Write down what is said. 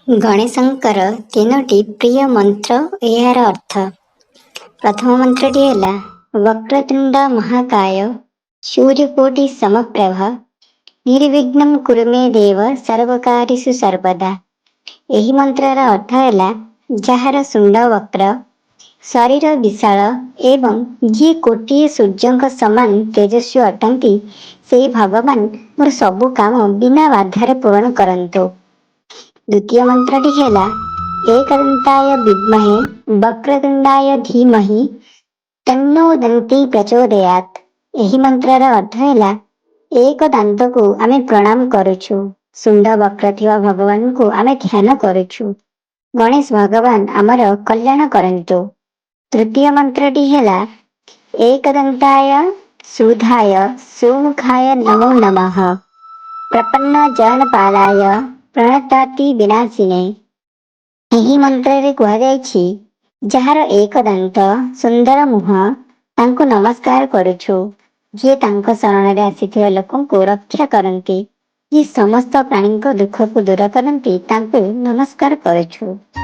ଗଣେଶଙ୍କର ତିନୋଟି ପ୍ରିୟ ମନ୍ତ୍ର ଓ ଏହାର ଅର୍ଥ। ପ୍ରଥମ ମନ୍ତ୍ରଟି ହେଲା ବକ୍ରତୁଣ୍ଡ ମହାକାୟ ସୂର୍ଯ୍ୟକୋଟି ସମପ୍ରଭ ନିର୍ବିଘ୍ନଂ କୁରୁ ମେ ଦେବ ସର୍ବକାର୍ୟେଷୁ ସର୍ବଦା। ଏହି ମନ୍ତ୍ରର ଅର୍ଥ ହେଲା ଯାହାର ଶୁଣ୍ଡ ବକ୍ର, ଶରୀର ବିଶାଳ ଏବଂ ଯିଏ କୋଟିଏ ସୂର୍ଯ୍ୟଙ୍କ ସମାନ ତେଜସ୍ୱୀ ଅଟନ୍ତି, ସେହି ଭଗବାନ ମୋର ସବୁ କାମ ବିନା ବାଧାରେ ପୂରଣ କରନ୍ତୁ। ଦ୍ୱିତୀୟ ମନ୍ତ୍ରଟି ହେଲା ଏକଦନ୍ତାୟ ବିଦ୍ମହେ ବକ୍ରତୁଣ୍ଡାୟ ଧୀମହି ତନ୍ନୋ ଦନ୍ତି ପ୍ରଚୋଦୟାତ୍। ଏହି ମନ୍ତ୍ରର ଅର୍ଥ ହେଲା ଏକ ଦାନ୍ତକୁ ଆମେ ପ୍ରଣାମ କରୁଛୁ, ଶୁଣ୍ଡ ବକ୍ର ଥିବା ଭଗବାନଙ୍କୁ ଆମେ ଧ୍ୟାନ କରୁଛୁ। ଗଣେଶ ଭଗବାନ ଆମର କଲ୍ୟାଣ କରନ୍ତୁ। ତୃତୀୟ ମନ୍ତ୍ରଟି ହେଲା ଏକଦନ୍ତାୟ ସୁଧାୟ ସୁମୁଖାୟ ନମୋ ନମଃ ପ୍ରପନ୍ନ ଜନପାଳାୟ ପ୍ରଣତାତି ବିନାଶିନେ। ଏହି ମନ୍ତ୍ରରେ କୁହାଯାଇଛି ଯାହାର ଏକ ଦାନ୍ତ, ସୁନ୍ଦର ମୁହଁ, ତାଙ୍କୁ ନମସ୍କାର କରୁଛୁ। ଯିଏ ତାଙ୍କ ଶରଣରେ ଆସିଥିବା ଲୋକଙ୍କୁ ରକ୍ଷା କରନ୍ତି, ଯିଏ ସମସ୍ତ ପ୍ରାଣୀଙ୍କ ଦୁଃଖକୁ ଦୂର କରନ୍ତି, ତାଙ୍କୁ ନମସ୍କାର କରୁଛୁ।